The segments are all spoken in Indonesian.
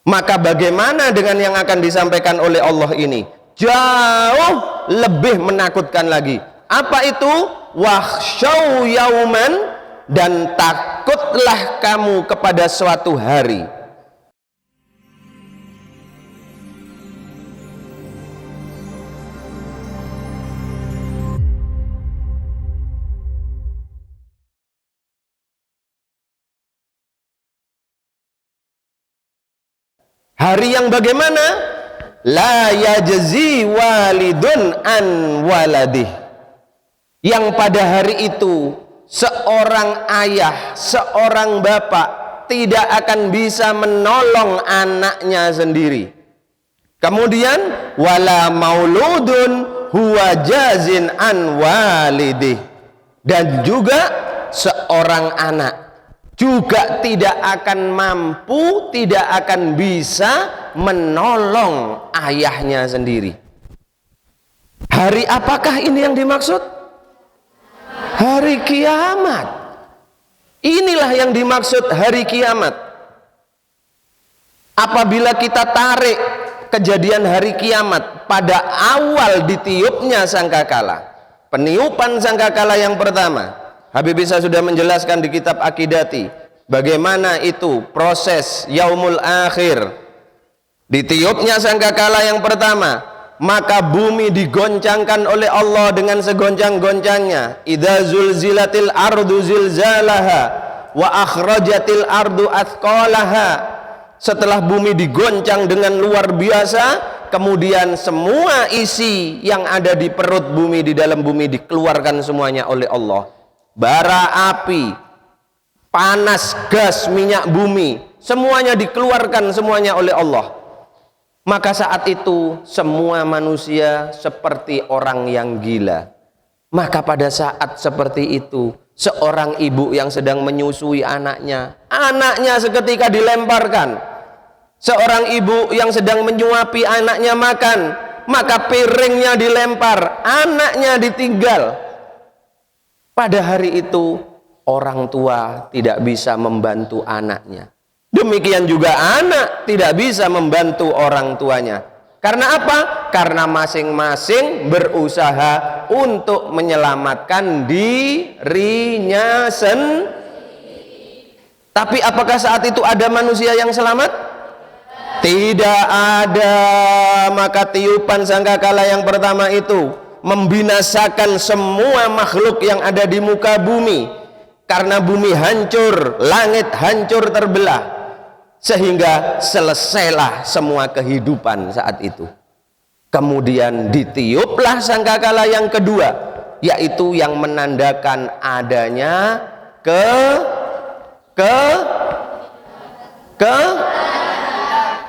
Maka bagaimana dengan yang akan disampaikan oleh Allah ini? Jauh lebih menakutkan lagi. Apa itu? Wakhshaw yauman, dan takutlah kamu kepada suatu hari. Hari yang bagaimana? La yajzi walidun an waladih. Yang pada hari itu seorang ayah, seorang bapak tidak akan bisa menolong anaknya sendiri. Kemudian wala mauludun huwa jazin an walidih. Dan juga seorang anak juga tidak akan mampu, tidak akan bisa menolong ayahnya sendiri. Hari apakah ini yang dimaksud? Hari kiamat. Inilah yang dimaksud hari kiamat. Apabila kita tarik kejadian hari kiamat pada awal ditiupnya sangkakala, peniupan sangkakala yang pertama, Habib Isa sudah menjelaskan di kitab Akidati bagaimana itu proses yaumul akhir. Ditiupnya sangkakala yang pertama, maka bumi digoncangkan oleh Allah dengan segoncang-goncangnya. Idza zulzilatil ardu zilzalaha wa akhrajatil ardu athqalaha. Setelah bumi digoncang dengan luar biasa, kemudian semua isi yang ada di perut bumi, di dalam bumi dikeluarkan semuanya oleh Allah. Bara api, panas, gas, minyak bumi, semuanya dikeluarkan semuanya oleh Allah. Maka saat itu semua manusia seperti orang yang gila. Maka pada saat seperti itu, seorang ibu yang sedang menyusui anaknya seketika dilemparkan. Seorang ibu yang sedang menyuapi anaknya makan, maka piringnya dilempar, anaknya ditinggal. Pada hari itu orang tua tidak bisa membantu anaknya. Demikian juga anak tidak bisa membantu orang tuanya. Karena apa? Karena masing-masing berusaha untuk menyelamatkan dirinya sendiri. Tapi apakah saat itu ada manusia yang selamat? Tidak ada. Maka tiupan sangkakala yang pertama itu membinasakan semua makhluk yang ada di muka bumi, karena bumi hancur, langit hancur terbelah, sehingga selesailah semua kehidupan saat itu. Kemudian ditiuplah sangkakala yang kedua, yaitu yang menandakan adanya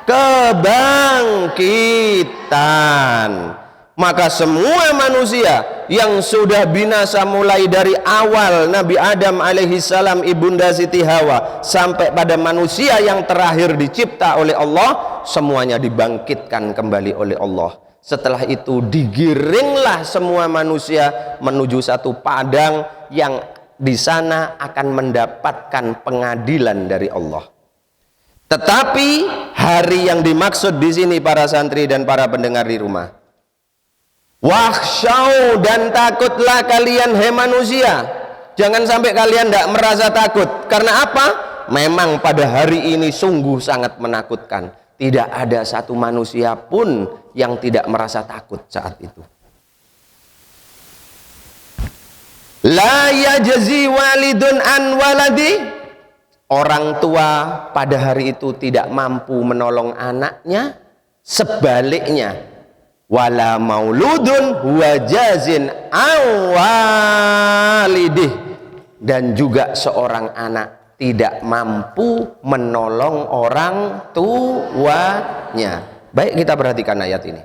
kebangkitan. Maka semua manusia yang sudah binasa mulai dari awal Nabi Adam alaihissalam, ibunda Siti Hawa, sampai pada manusia yang terakhir dicipta oleh Allah, semuanya dibangkitkan kembali oleh Allah. Setelah itu digiringlah semua manusia menuju satu padang yang di sana akan mendapatkan pengadilan dari Allah. Tetapi hari yang dimaksud di sini para santri dan para pendengar di rumah, wakhshaw, dan takutlah kalian hai manusia. Jangan sampai kalian tidak merasa takut. Karena apa? Memang pada hari ini sungguh sangat menakutkan. Tidak ada satu manusia pun yang tidak merasa takut saat itu. La yajzi walidun an waladi. Orang tua pada hari itu tidak mampu menolong anaknya. Sebaliknya, wala mauludun huwa jazin awalidih, dan juga seorang anak tidak mampu menolong orang tuanya. Baik, kita perhatikan ayat ini.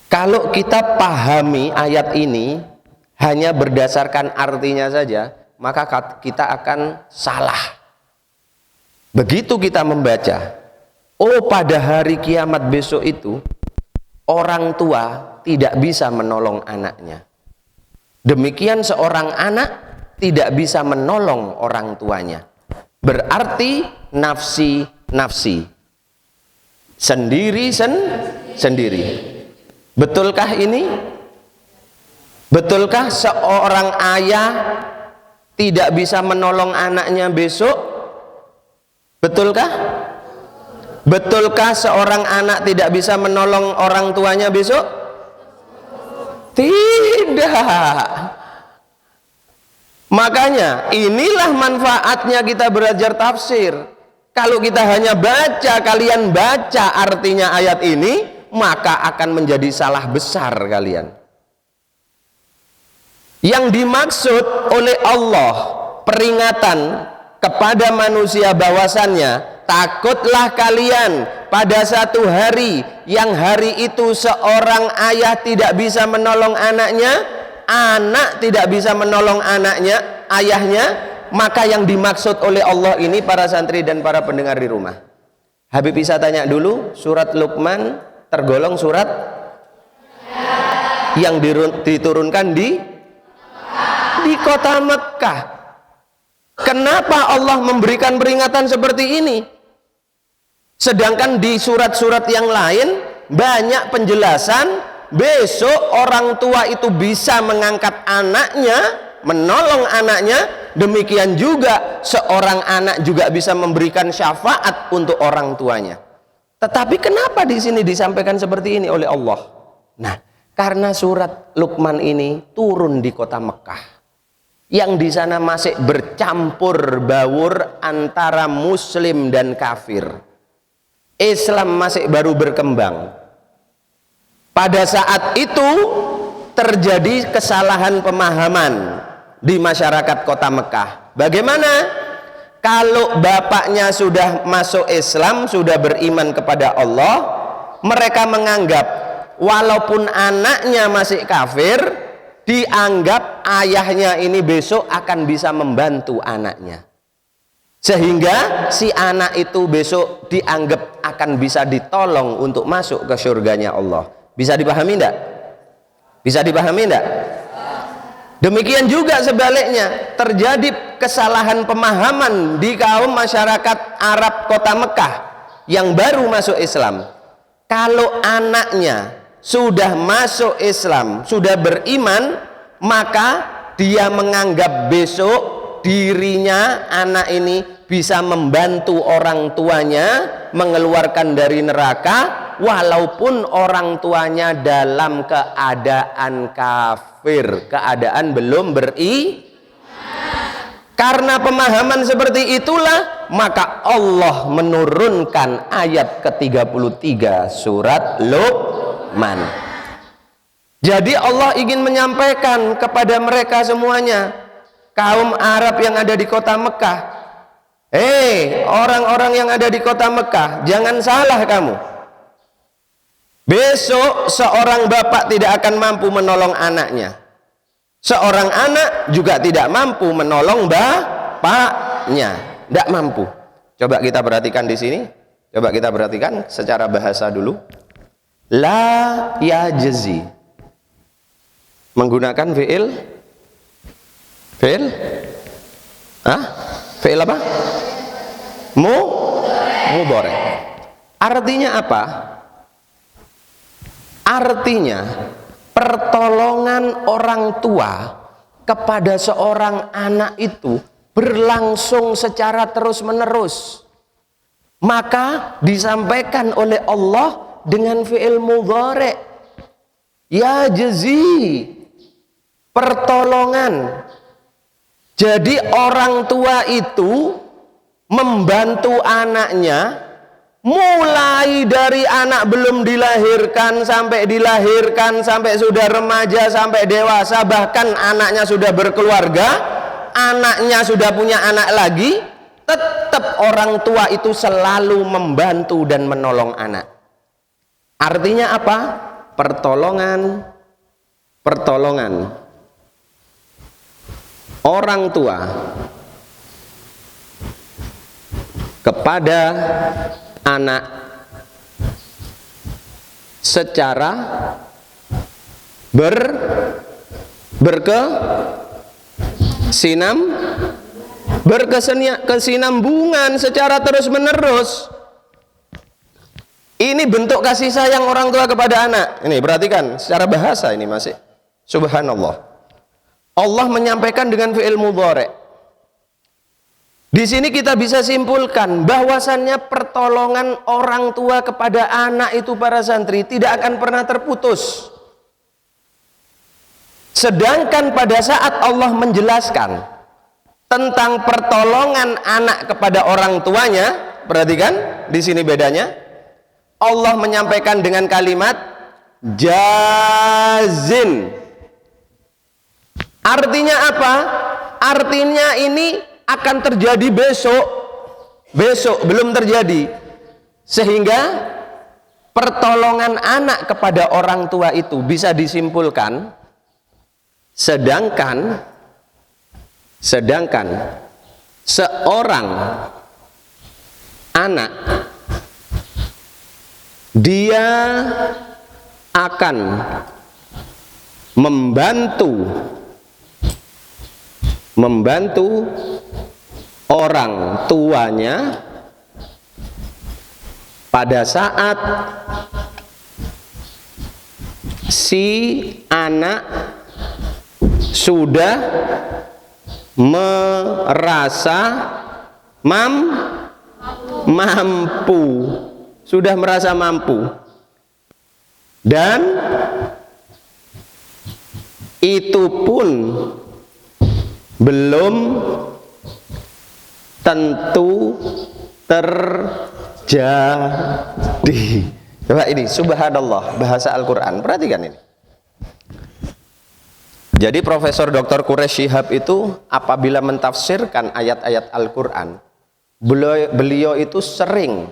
Kalau kita pahami ayat ini hanya berdasarkan artinya saja, maka kita akan salah. Begitu kita membaca, oh pada hari kiamat besok itu orang tua tidak bisa menolong anaknya. Demikian seorang anak tidak bisa menolong orang tuanya. Berarti nafsi nafsi. Sendiri. Betulkah ini? Betulkah seorang ayah tidak bisa menolong anaknya besok? Betulkah? Betulkah seorang anak tidak bisa menolong orang tuanya besok? Tidak. Makanya inilah manfaatnya kita belajar tafsir. Kalau kita hanya baca, kalian baca artinya ayat ini, maka akan menjadi salah besar kalian. Yang dimaksud oleh Allah peringatan kepada manusia bahwasannya takutlah kalian pada satu hari yang hari itu seorang ayah tidak bisa menolong anaknya, anak tidak bisa menolong anaknya, ayahnya. Maka yang dimaksud oleh Allah ini para santri dan para pendengar di rumah, Habib bisa tanya dulu, surat Luqman tergolong surat yang diturunkan di kota Mekah. Kenapa Allah memberikan peringatan seperti ini? Sedangkan di surat-surat yang lain banyak penjelasan besok orang tua itu bisa mengangkat anaknya, menolong anaknya. Demikian juga seorang anak juga bisa memberikan syafaat untuk orang tuanya. Tetapi kenapa di sini disampaikan seperti ini oleh Allah? Nah, karena surat Luqman ini turun di kota Mekah, yang di sana masih bercampur baur antara muslim dan kafir. Islam masih baru berkembang. Pada saat itu terjadi kesalahan pemahaman di masyarakat kota Mekah. Bagaimana? Kalau bapaknya sudah masuk Islam, sudah beriman kepada Allah, mereka menganggap walaupun anaknya masih kafir, dianggap ayahnya ini besok akan bisa membantu anaknya. Sehingga si anak itu besok dianggap akan bisa ditolong untuk masuk ke surganya Allah. Bisa dipahami enggak? Bisa dipahami enggak? Demikian juga sebaliknya, terjadi kesalahan pemahaman di kaum masyarakat Arab kota Mekah yang baru masuk Islam. Kalau anaknya sudah masuk Islam, sudah beriman, maka dia menganggap besok dirinya, anak ini bisa membantu orang tuanya mengeluarkan dari neraka, walaupun orang tuanya dalam keadaan kafir, keadaan belum Karena pemahaman seperti itulah maka Allah menurunkan ayat ke-33 surat Luqman. Jadi Allah ingin menyampaikan kepada mereka semuanya, kaum Arab yang ada di kota Mekah, orang-orang yang ada di kota Mekah, jangan salah kamu. Besok seorang bapak tidak akan mampu menolong anaknya. Seorang anak juga tidak mampu menolong bapaknya. Tidak mampu. Coba kita perhatikan di sini. Coba kita perhatikan secara bahasa dulu. La yajzi. Menggunakan fi'il. Fi'il? Fi'il apa? Mudhari'. Artinya apa? Artinya pertolongan orang tua kepada seorang anak itu berlangsung secara terus-menerus. Maka disampaikan oleh Allah dengan fi'il mudhari'. Ya jazi, pertolongan. Jadi orang tua itu membantu anaknya mulai dari anak belum dilahirkan sampai sudah remaja sampai dewasa, bahkan anaknya sudah berkeluarga, anaknya sudah punya anak lagi, tetap orang tua itu selalu membantu dan menolong anak. Artinya apa? Pertolongan orang tua kepada anak secara berkesinambungan secara terus menerus. Ini bentuk kasih sayang orang tua kepada anak. Ini perhatikan secara bahasa ini masih. Subhanallah. Allah menyampaikan dengan fi'il mudhari'. Di sini kita bisa simpulkan bahwasannya pertolongan orang tua kepada anak itu para santri tidak akan pernah terputus. Sedangkan pada saat Allah menjelaskan tentang pertolongan anak kepada orang tuanya, perhatikan di sini bedanya. Allah menyampaikan dengan kalimat jazin. Artinya apa? Artinya ini akan terjadi besok. Besok belum terjadi. Sehingga pertolongan anak kepada orang tua itu bisa disimpulkan sedangkan seorang anak dia akan membantu orang tuanya pada saat si anak sudah merasa mampu, sudah merasa mampu, dan itu pun belum tentu terjadi. Coba ini, subhanallah, bahasa Al-Quran, perhatikan ini. Jadi Profesor Dr. Quraish Shihab itu apabila mentafsirkan ayat-ayat Al-Quran, beliau itu sering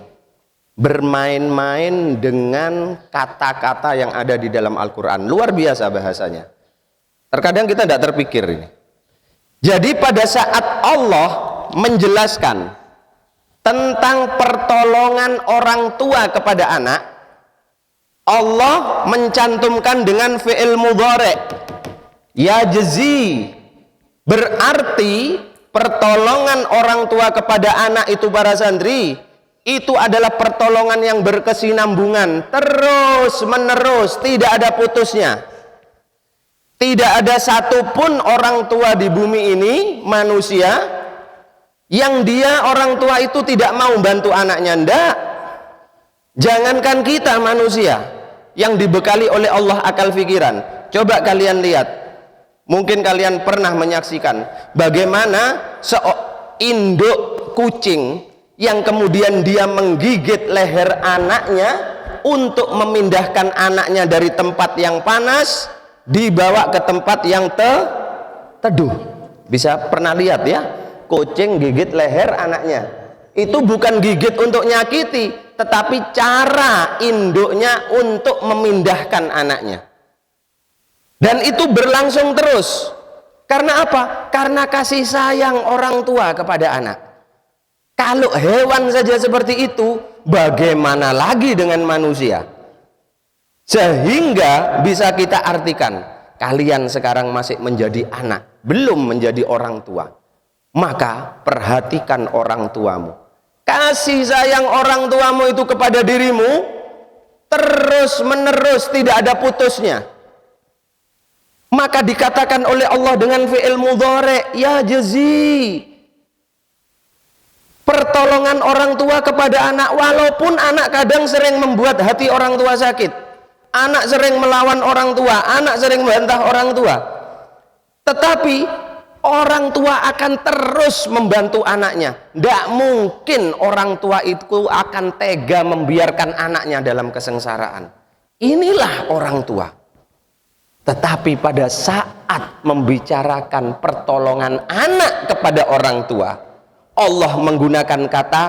bermain-main dengan kata-kata yang ada di dalam Al-Quran. Luar biasa bahasanya. Terkadang kita tidak terpikir ini. Jadi pada saat Allah menjelaskan tentang pertolongan orang tua kepada anak, Allah mencantumkan dengan fi'il mudhari'. Yajzi, berarti pertolongan orang tua kepada anak itu para santri itu adalah pertolongan yang berkesinambungan terus menerus, tidak ada putusnya. Tidak ada satupun orang tua di bumi ini manusia yang dia orang tua itu tidak mau bantu anaknya. Ndak. Jangankan kita manusia yang dibekali oleh Allah akal pikiran, coba kalian lihat. Mungkin kalian pernah menyaksikan bagaimana induk kucing yang kemudian dia menggigit leher anaknya untuk memindahkan anaknya dari tempat yang panas dibawa ke tempat yang teduh. Bisa pernah lihat ya, kucing gigit leher anaknya. Itu bukan gigit untuk nyakiti, tetapi cara induknya untuk memindahkan anaknya. Dan itu berlangsung terus. Karena apa? Karena kasih sayang orang tua kepada anak. Kalau hewan saja seperti itu, bagaimana lagi dengan manusia? Sehingga bisa kita artikan, kalian sekarang masih menjadi anak, belum menjadi orang tua. Maka perhatikan orang tuamu. Kasih sayang orang tuamu itu kepada dirimu terus menerus, tidak ada putusnya. Maka dikatakan oleh Allah dengan fi'il mudhari', ya jazi, pertolongan orang tua kepada anak, walaupun anak kadang sering membuat hati orang tua sakit, anak sering melawan orang tua, anak sering membantah orang tua, tetapi orang tua akan terus membantu anaknya. Tidak mungkin orang tua itu akan tega membiarkan anaknya dalam kesengsaraan. Inilah orang tua. Tetapi pada saat membicarakan pertolongan anak kepada orang tua, Allah menggunakan kata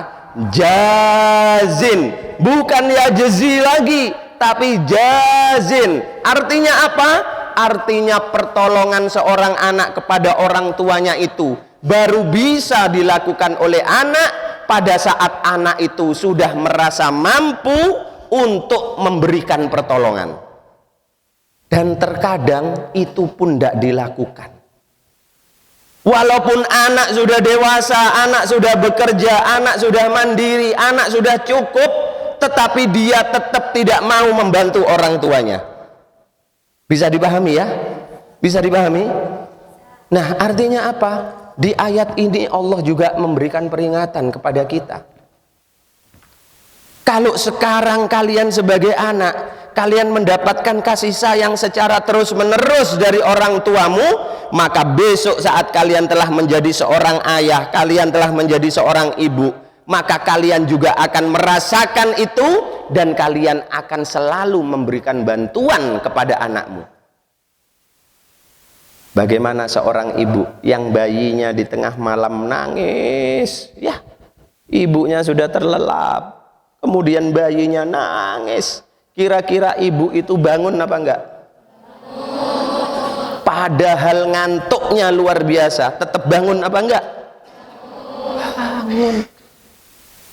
jazin, bukan ya jazi lagi, tapi jazin. Artinya apa? Artinya pertolongan seorang anak kepada orang tuanya itu baru bisa dilakukan oleh anak pada saat anak itu sudah merasa mampu untuk memberikan pertolongan. Dan terkadang itu pun tidak dilakukan. Walaupun anak sudah dewasa, anak sudah bekerja, anak sudah mandiri, anak sudah cukup, tetapi dia tetap tidak mau membantu orang tuanya. Bisa dipahami ya? Bisa dipahami? Nah, artinya apa? Di ayat ini Allah juga memberikan peringatan kepada kita. Kalau sekarang kalian sebagai anak, kalian mendapatkan kasih sayang secara terus-menerus dari orang tuamu, maka besok saat kalian telah menjadi seorang ayah, kalian telah menjadi seorang ibu, maka kalian juga akan merasakan itu dan kalian akan selalu memberikan bantuan kepada anakmu. Bagaimana seorang ibu yang bayinya di tengah malam nangis, ya, ibunya sudah terlelap, kemudian bayinya nangis, kira-kira ibu itu bangun apa enggak? Padahal ngantuknya luar biasa, tetap bangun apa enggak? Bangun.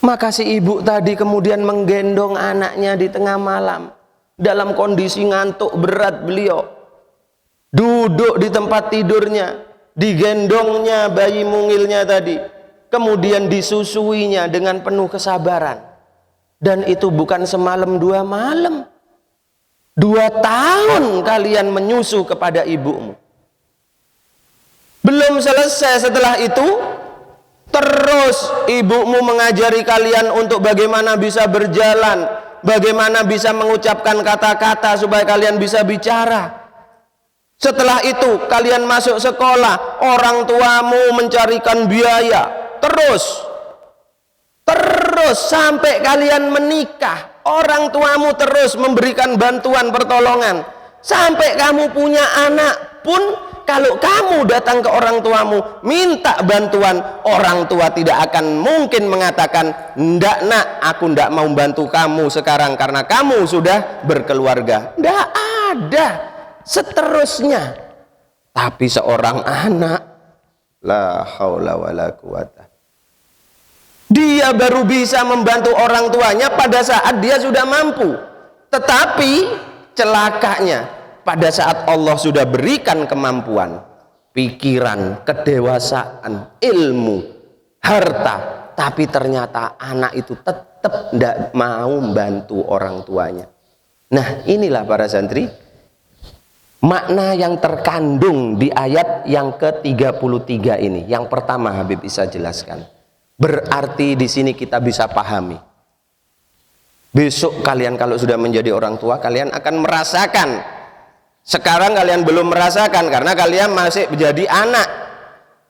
Maka si ibu tadi kemudian menggendong anaknya di tengah malam, dalam kondisi ngantuk berat beliau. Duduk di tempat tidurnya, digendongnya bayi mungilnya tadi, kemudian disusuinya dengan penuh kesabaran. Dan itu bukan semalam 2 malam, 2 tahun kalian menyusu kepada ibumu. Belum selesai setelah itu, terus ibumu mengajari kalian untuk bagaimana bisa berjalan, bagaimana bisa mengucapkan kata-kata supaya kalian bisa bicara. Setelah itu kalian masuk sekolah, orang tuamu mencarikan biaya, terus sampai kalian menikah, orang tuamu terus memberikan bantuan pertolongan. Sampai kamu punya anak pun, kalau kamu datang ke orang tuamu minta bantuan, orang tua tidak akan mungkin mengatakan, "Ndak nak, aku ndak mau bantu kamu sekarang karena kamu sudah berkeluarga." Ndak ada. Seterusnya. Tapi seorang anak, la haula wala quwata, dia baru bisa membantu orang tuanya pada saat dia sudah mampu. Tetapi celakanya, pada saat Allah sudah berikan kemampuan, pikiran, kedewasaan, ilmu, harta, tapi ternyata anak itu tetap tidak mau membantu orang tuanya. Nah, inilah para santri, makna yang terkandung di ayat yang ke-33 ini. Yang pertama Habib Isa jelaskan. Berarti di sini kita bisa pahami. Besok kalian kalau sudah menjadi orang tua, kalian akan merasakan. Sekarang kalian belum merasakan karena kalian masih menjadi anak.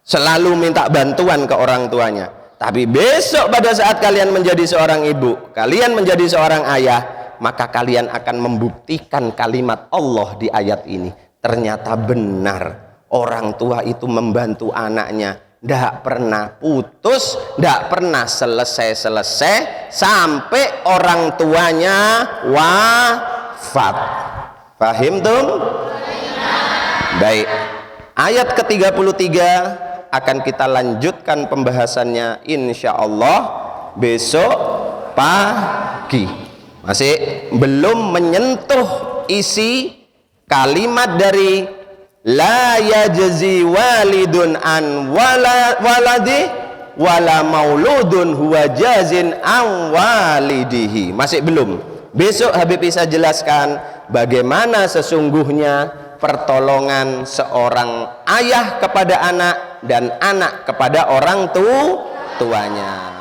Selalu minta bantuan ke orang tuanya. Tapi besok pada saat kalian menjadi seorang ibu, kalian menjadi seorang ayah, maka kalian akan membuktikan kalimat Allah di ayat ini. Ternyata benar, orang tua itu membantu anaknya, tidak pernah putus, tidak pernah selesai sampai orang tuanya wafat. Paham tum? Baik, ayat ke-33 akan kita lanjutkan pembahasannya insya Allah besok pagi. Masih belum menyentuh isi kalimat dari la yajzi walidun an waladi wala mauludun huwa jazin an walidihi. Masih belum. Besok Habib Isa jelaskan bagaimana sesungguhnya pertolongan seorang ayah kepada anak dan anak kepada orang tuanya.